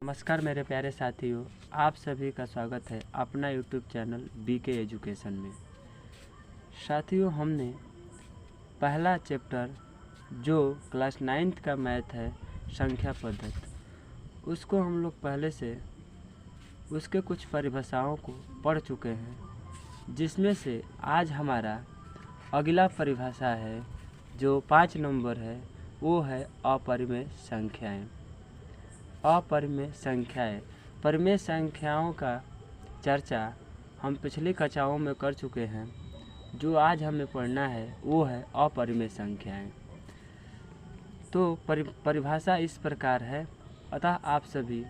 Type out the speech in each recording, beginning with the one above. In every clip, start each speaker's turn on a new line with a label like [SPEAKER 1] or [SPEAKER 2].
[SPEAKER 1] नमस्कार मेरे प्यारे साथियों, आप सभी का स्वागत है अपना यूट्यूब चैनल बीके एजुकेशन में। साथियों, हमने पहला चैप्टर जो क्लास 9th का मैथ है संख्या पद्धति, उसको हम लोग पहले से उसके कुछ परिभाषाओं को पढ़ चुके हैं, जिसमें से आज हमारा अगला परिभाषा है जो 5 नंबर है, वो है अपरिमेय संख्याएं। अपरिमेय संख्याएं, परिमेय संख्याओं का चर्चा हम पिछली कक्षाओं में कर चुके हैं। जो आज हमें पढ़ना है वो है अपरिमेय संख्याएं। तो परिभाषा इस प्रकार है, अतः आप सभी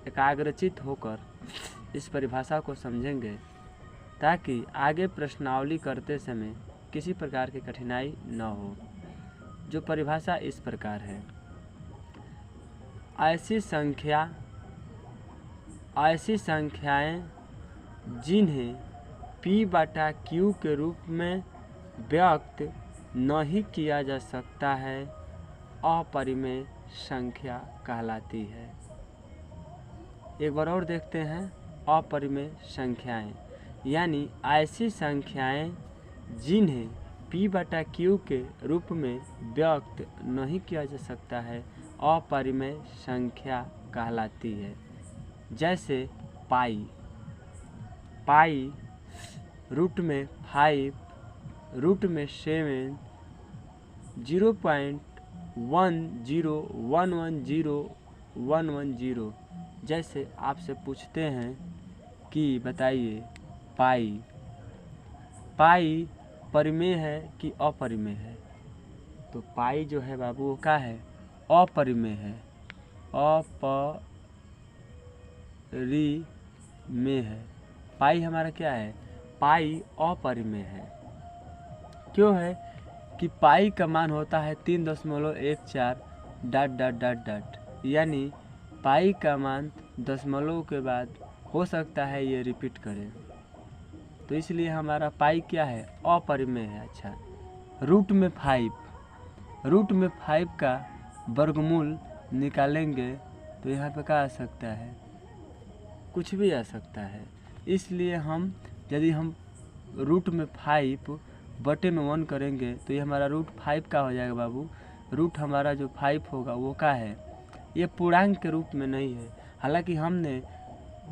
[SPEAKER 1] एकाग्रचित होकर इस परिभाषा को समझेंगे ताकि आगे प्रश्नावली करते समय किसी प्रकार की कठिनाई न हो। जो परिभाषा इस प्रकार है, ऐसी संख्याएं जिन्हें P/Q के रूप में व्यक्त नहीं किया जा सकता है अपरिमेय संख्या कहलाती है। एक बार और देखते हैं, अपरिमेय संख्याएं यानी ऐसी संख्याएं जिन्हें P/Q के रूप में व्यक्त नहीं किया जा सकता है अपरिमेय संख्या कहलाती है। जैसे पाई रूट में 5, रूट में 7, 0.10110110। जैसे आपसे पूछते हैं कि बताइए पाई परिमेय है कि अपरिमेय है, तो पाई जो है बाबू वो क्या है, अपरिमेय है। अपरिमेय है, पाई हमारा क्या है, पाई अपरिमेय है। क्यों है कि पाई का मान होता है 3.14 ... यानी पाई का मान दशमलव के बाद हो सकता है ये रिपीट करे, तो इसलिए हमारा पाई क्या है, अपरिमेय है। अच्छा, रूट में 5 का वर्गमूल निकालेंगे तो यहाँ पे क्या आ सकता है, कुछ भी आ सकता है। इसलिए यदि हम रूट में 5 बटे में 1 करेंगे तो ये हमारा रूट 5 का हो जाएगा बाबू। रूट हमारा जो 5 होगा वो क्या है, ये पूर्णांक के रूप में नहीं है। हालांकि हमने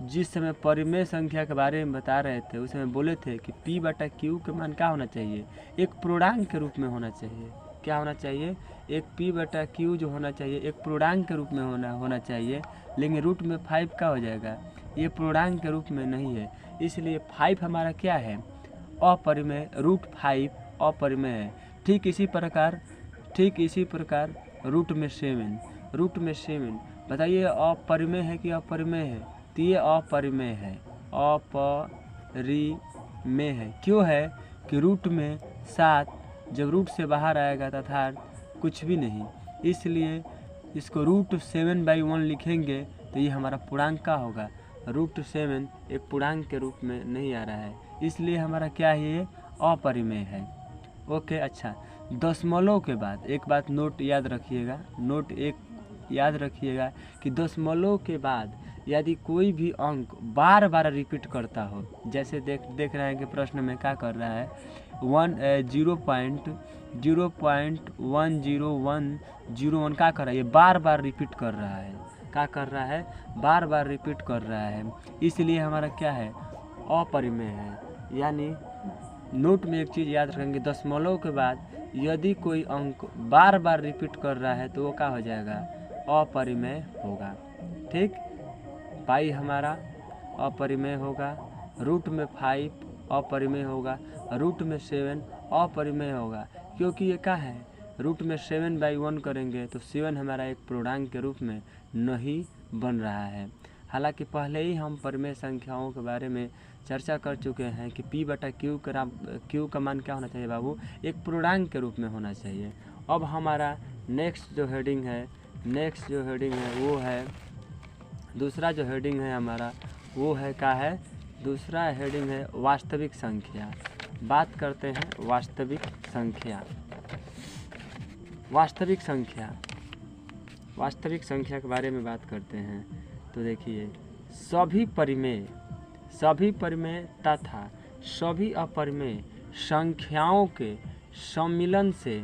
[SPEAKER 1] जिस समय परिमेय संख्या के बारे में बता रहे थे उस समय बोले थे कि P/Q के मान क्या होना चाहिए, एक पूर्णांक के रूप में होना चाहिए। क्या होना चाहिए, एक P/Q जो होना चाहिए एक पूर्णांक के रूप में होना चाहिए। लेकिन रूट में 5 का हो जाएगा, ये पूर्णांक के रूप में नहीं है, इसलिए 5 हमारा क्या है, अपरिमेय। रूट 5 अपरिमेय है। ठीक इसी प्रकार रूट में 7 बताइए अपरिमेय है कि अपरिमेय है, तो ये अपरिमेय है, अपरिमेय है। क्यों है कि रूट में 7 जब रूट से बाहर आएगा तथा कुछ भी नहीं, इसलिए इसको रूट 7/1 लिखेंगे तो ये हमारा पूर्णांक का होगा। रूट 7 एक पूर्णांक के रूप में नहीं आ रहा है, इसलिए हमारा क्या है, ये अपरिमेय है। ओके। अच्छा, दशमलव के बाद एक बात नोट याद रखिएगा कि दशमलव के बाद यदि कोई भी अंक बार बार रिपीट करता हो, जैसे देख रहे हैं कि प्रश्न में क्या कर रहा है, 0.10101 क्या कर रहा है, ये बार बार रिपीट कर रहा है। क्या कर रहा है, बार बार रिपीट कर रहा है, इसलिए हमारा क्या है, अपरिमेय है। यानी नोट में एक चीज़ याद रखेंगे, दशमलव के बाद यदि कोई अंक बार बार रिपीट कर रहा है तो वो क्या हो जाएगा, अपरिमेय होगा। ठीक, पाई हमारा अपरिमेय होगा, रूट में 5 अपरिमेय होगा, रूट में 7 अपरिमेय होगा। क्योंकि ये क्या है, रूट में 7/1 करेंगे तो 7 हमारा एक पूर्णांक के रूप में नहीं बन रहा है। हालांकि पहले ही हम परिमेय संख्याओं के बारे में चर्चा कर चुके हैं कि P/Q का मान क्या होना चाहिए बाबू, एक पूर्णांक के रूप में होना चाहिए। अब हमारा नेक्स्ट जो हेडिंग है वो है, दूसरा जो हेडिंग है हमारा वो है क्या है, दूसरा हेडिंग है वास्तविक संख्या। बात करते हैं वास्तविक संख्या के बारे में बात करते हैं। तो देखिए सभी परिमेय तथा सभी अपरिमेय संख्याओं के सम्मिलन से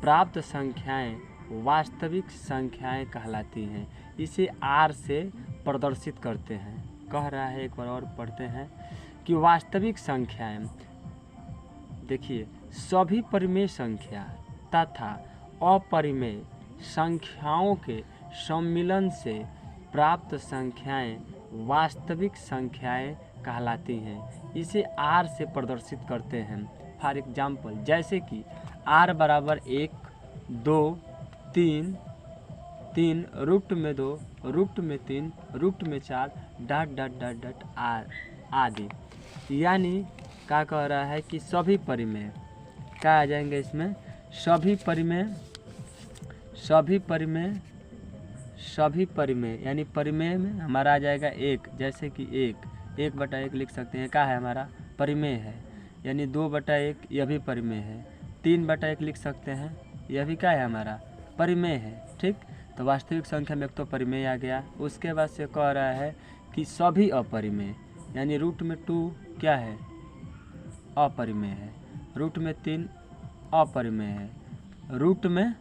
[SPEAKER 1] प्राप्त संख्याएं वास्तविक संख्याएं कहलाती हैं। इसे आर से प्रदर्शित करते हैं। कह रहा है, एक बार और पढ़ते हैं कि वास्तविक संख्याएं, देखिए सभी परिमेय संख्या तथा अपरिमेय संख्याओं के सम्मिलन से प्राप्त संख्याएं वास्तविक संख्याएं कहलाती हैं। इसे आर से प्रदर्शित करते हैं। फॉर एग्जाम्पल, जैसे कि आर बराबर 1, 2, 3, 3 रूट में 2, रूट में 3, रूट में 4 dot dot dot dot are आदि। यानी क्या कह रहा है कि सभी परिमेय क्या आ जाएंगे इसमें, सभी परिमेय यानी परिमेय में हमारा आ जाएगा 1। जैसे कि 1/1 लिख सकते हैं, क्या है हमारा परिमेय है। यानी 2/1 यह भी परिमेय है। 3/1 लिख सकते हैं, यह भी क्या है हमारा परिमेय है। ठीक, तो वास्तविक संख्या में एक तो परिमेय आ गया। उसके बाद से कह रहा है कि सभी अपरिमेय, यानी रूट में 2 क्या है अपरिमेय है, रूट में 3 अपरिमेय है, रूट में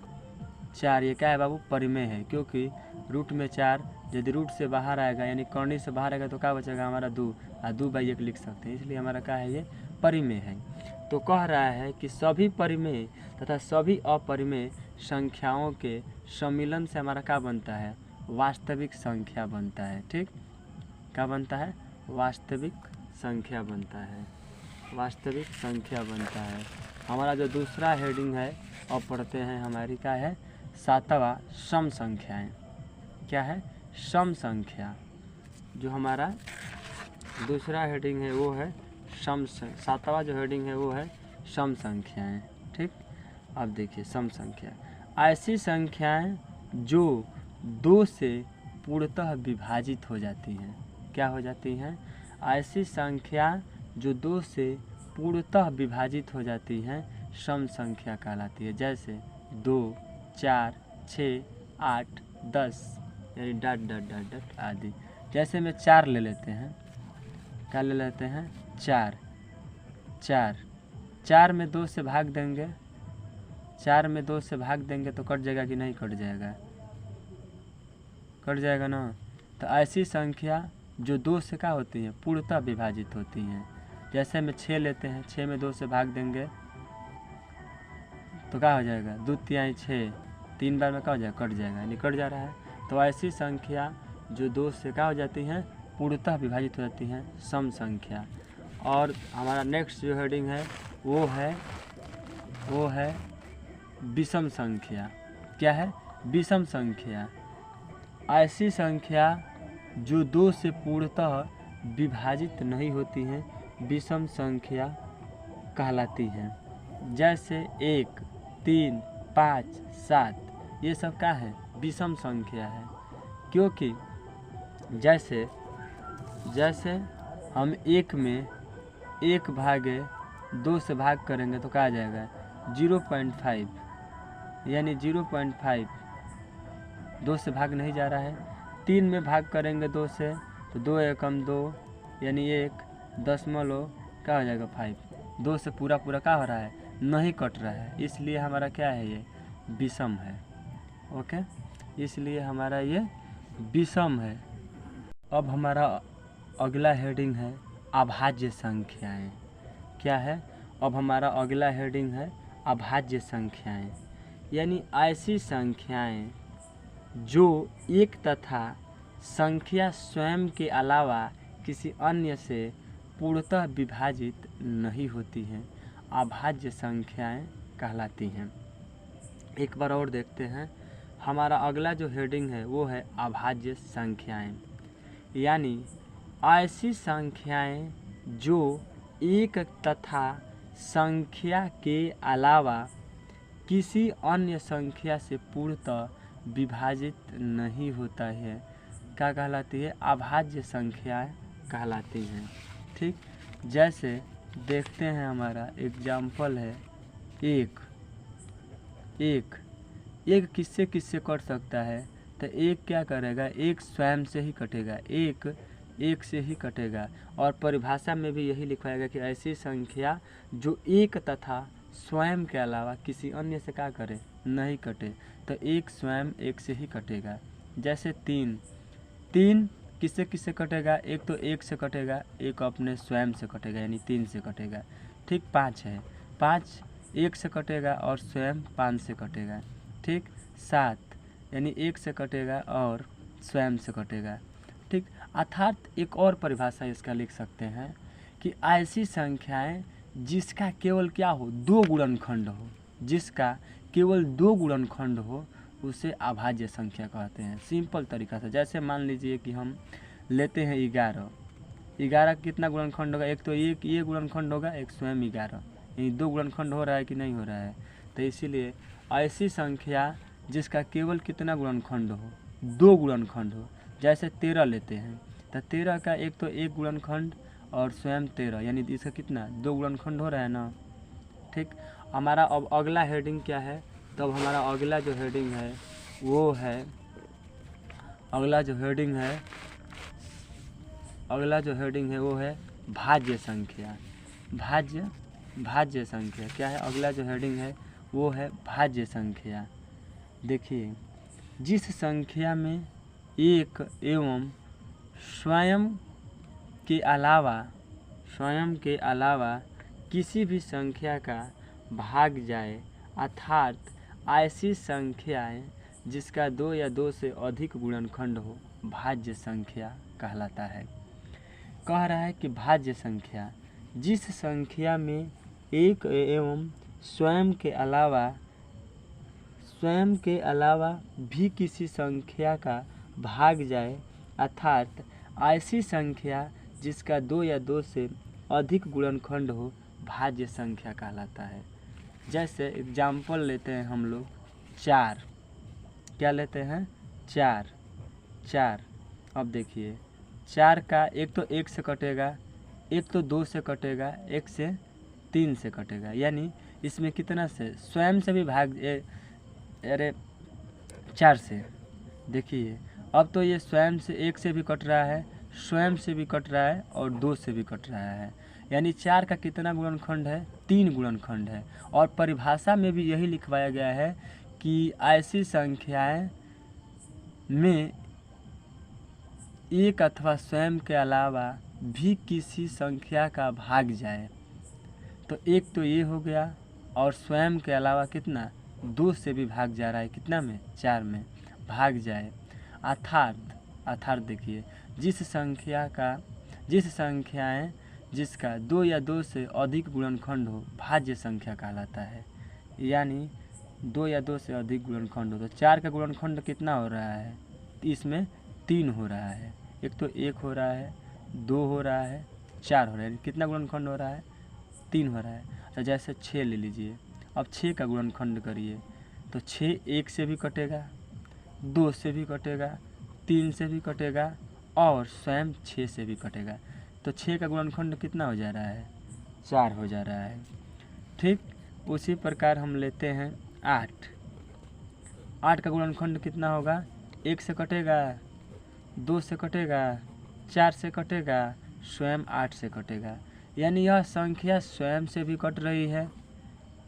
[SPEAKER 1] 4 ये क्या है बाबू परिमेय है। क्योंकि रूट में 4 यदि रूट से बाहर आएगा यानी कर्णी से बाहर आएगा तो क्या बचेगा हमारा 2, 2/1 लिख सकते हैं। इसलिए हमारा क्या है, ये परिमेय है। तो कह रहा है कि सभी परिमेय तथा सभी अपरिमेय संख्याओं के सम्मिलन से हमारा क्या बनता है, वास्तविक संख्या बनता है। ठीक, क्या बनता है, वास्तविक संख्या बनता है, वास्तविक संख्या बनता है। हमारा जो दूसरा हेडिंग है अब पढ़ते हैं, हमारी क्या है 7वां सम संख्याएं। क्या है, सम संख्या। जो हमारा दूसरा हेडिंग है वो है 7वां जो हेडिंग है वो है सम संख्याएं। ठीक, अब देखिए सम संख्या ऐसी संख्याएं जो 2 से पूर्णतः विभाजित हो जाती हैं। क्या हो जाती हैं, ऐसी संख्या जो 2 से पूर्णतः विभाजित हो जाती हैं सम संख्या कहलाती है। जैसे 2, 4, 6, 8, 10 यानी डॉट डॉट डॉट डॉट आदि। जैसे में 4 ले लेते हैं, क्या ले लेते हैं 4 में 2 से भाग देंगे, 4 में 2 से भाग देंगे तो कट जाएगा कि नहीं कट जाएगा, कट जाएगा ना। तो ऐसी संख्या जो 2 से क्या होती हैं पूर्णतः विभाजित होती हैं। जैसे में 6 लेते हैं, 6 में 2 से भाग देंगे तो क्या हो जाएगा 2 तिहाई 6, 3 बार में क्या हो जाएगा कट जाएगा, यानी कट जा रहा है। तो ऐसी संख्या जो 2 से क्या हो जाती हैं पूर्णतः विभाजित हो जाती हैं सम संख्या। और हमारा नेक्स्ट जो हेडिंग है वो है विषम संख्या। क्या है, विषम संख्या ऐसी संख्या जो 2 से पूर्णतः विभाजित नहीं होती हैं विषम संख्या कहलाती हैं। जैसे 1, 3, 5, 7 ये सब क्या है विषम संख्या है। क्योंकि जैसे हम 1 में 1/2 से भाग करेंगे तो क्या आ जाएगा 0.5, यानी 0.5 2 से भाग नहीं जा रहा है। 3 में भाग करेंगे 2 से तो 2 एकम 2 यानी 1.5 क्या हो जाएगा 5। 2 से पूरा क्या हो रहा है नहीं कट रहा है, इसलिए हमारा क्या है ये विषम है। ओके, इसलिए हमारा ये विषम है। अब हमारा अगला हेडिंग है अभाज्य संख्याएं। क्या है, अब हमारा अगला हेडिंग है अभाज्य संख्याएं, यानी ऐसी संख्याएं जो एक तथा संख्या स्वयं के अलावा किसी अन्य से पूर्णतः विभाजित नहीं होती हैं, अभाज्य संख्याएं कहलाती हैं। एक बार और देखते हैं, हमारा अगला जो हेडिंग है वो है अभाज्य संख्याएं, यानी ऐसी संख्याएं जो एक तथा संख्या के अलावा किसी अन्य संख्या से पूर्णतः विभाजित नहीं होता है, क्या कहलाती है अभाज्य संख्याएं कहलाती हैं। ठीक, जैसे देखते हैं हमारा एग्जाम्पल है एक किससे कट सकता है तो एक क्या करेगा, एक स्वयं से ही कटेगा, एक से ही कटेगा। और परिभाषा में भी यही लिखवाएगा कि ऐसी संख्या जो एक तथा स्वयं के अलावा किसी अन्य से क्या करे, नहीं कटे। तो एक स्वयं एक से ही कटेगा। जैसे 3 किससे किससे कटेगा, एक तो एक से कटेगा, एक अपने स्वयं से कटेगा यानी 3 से कटेगा। ठीक। 5 है, 5 एक से कटेगा और स्वयं 5 से कटेगा। ठीक। 7 यानी एक से कटेगा और स्वयं से कटेगा। ठीक। अर्थात एक और परिभाषा इसका लिख सकते हैं कि ऐसी संख्याएं जिसका केवल क्या हो, 2 गुणनखंड हो, जिसका केवल 2 गुणनखंड हो उसे अभाज्य संख्या कहते हैं। सिंपल तरीका से, जैसे मान लीजिए कि हम लेते हैं 11 कितना गुणनखंड होगा, एक तो एक ये गुणनखंड होगा, एक स्वयं 11, यानी 2 गुणनखंड हो रहा है कि नहीं हो रहा है। तो इसीलिए ऐसी संख्या जिसका केवल कितना गुणनखंड हो, 2 गुणनखंड हो। जैसे 13 लेते हैं तो 13 का एक तो एक गुणनखंड और स्वयं 13, यानी इसका कितना 2 गुणनखंड हो रहा है ना। ठीक। हमारा अब अगला हेडिंग क्या है, तब हमारा अगला जो हेडिंग है वो है, अगला जो हेडिंग है वो है भाज्य संख्या। भाज्य संख्या क्या है, अगला जो हेडिंग है वो है भाज्य संख्या। देखिए, जिस संख्या में एक एवं स्वयं के अलावा किसी भी संख्या का भाग जाए, अर्थात ऐसी संख्याएं जिसका 2 या 2 से अधिक गुणनखंड हो, भाज्य संख्या कहलाता है। कह रहा है कि भाज्य संख्या जिस संख्या में एक एवं स्वयं के अलावा भी किसी संख्या का भाग जाए, अर्थात ऐसी संख्या जिसका 2 या 2 से अधिक गुणनखंड हो, भाज्य संख्या कहलाता है। जैसे एग्जाम्पल लेते हैं हम लोग 4, क्या लेते हैं 4। अब देखिए 4 का एक तो 1 से कटेगा, एक तो 2 से कटेगा, एक से 3 से कटेगा, यानी इसमें कितना से, स्वयं से भी भाग 4 से। देखिए अब तो ये स्वयं से 1 से भी कट रहा है, स्वयं से भी कट रहा है और 2 से भी कट रहा है, यानी 4 का कितना गुणनखंड है, 3 गुणनखंड है। और परिभाषा में भी यही लिखवाया गया है कि ऐसी संख्याएं में एक अथवा स्वयं के अलावा भी किसी संख्या का भाग जाए। तो एक तो ये हो गया, और स्वयं के अलावा कितना 2 से भी भाग जा रहा है, कितना में 4 में भाग जाए। अर्थात देखिए, जिस संख्याएं जिसका 2 या 2 से अधिक गुणनखंड हो, भाज्य संख्या कहलाता है। यानी 2 या 2 से अधिक गुणनखंड हो, तो 4 का गुणनखंड कितना हो रहा है, इसमें 3 हो रहा है। एक तो 1 हो रहा है, 2 हो रहा है, 4 हो रहा है, कितना गुणनखंड हो रहा है, 3 हो रहा है। तो जैसे 6 ले लीजिए, अब 6 का गुणनखंड करिए तो 6 1 से भी कटेगा, 2 से भी कटेगा, 3 से भी कटेगा और स्वयं 6 से भी कटेगा। तो 6 का गुणनखंड कितना हो जा रहा है, 4 हो जा रहा है। ठीक। उसी प्रकार हम लेते हैं 8 का गुणनखंड कितना होगा, 1 से कटेगा, 2 से कटेगा, 4 से कटेगा, स्वयं 8 से कटेगा। यानी यह संख्या स्वयं से भी कट रही है,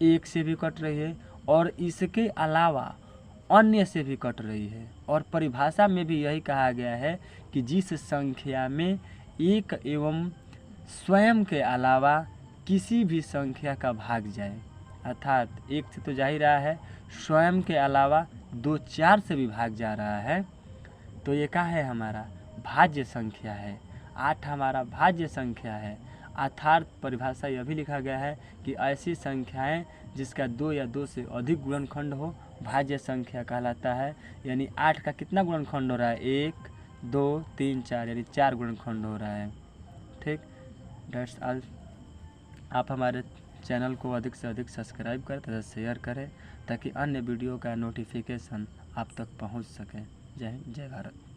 [SPEAKER 1] 1 से भी कट रही है और इसके अलावा अन्य से भी कट रही है। और परिभाषा में भी यही कहा गया है कि जिस संख्या में एक एवं स्वयं के अलावा किसी भी संख्या का भाग जाए, अर्थात 1 से तो जा ही रहा है, स्वयं के अलावा 2 4 से भी भाग जा रहा है, तो ये क्या है, हमारा भाज्य संख्या है। 8 हमारा भाज्य संख्या है। अर्थात परिभाषा यह भी लिखा गया है कि ऐसी संख्याएं जिसका 2 या 2 से अधिक गुणनखंड हो, भाज्य संख्या कहलाता है। यानी 8 का कितना गुणनखंड हो रहा है, 1 2 3 4, यानी 4 गुणनखंड हो रहा है। ठीक। That's all. आप हमारे चैनल को अधिक से अधिक सब्सक्राइब करें तथा शेयर करें ताकि अन्य वीडियो का नोटिफिकेशन आप तक पहुंच सके। जय हिंद, जय भारत।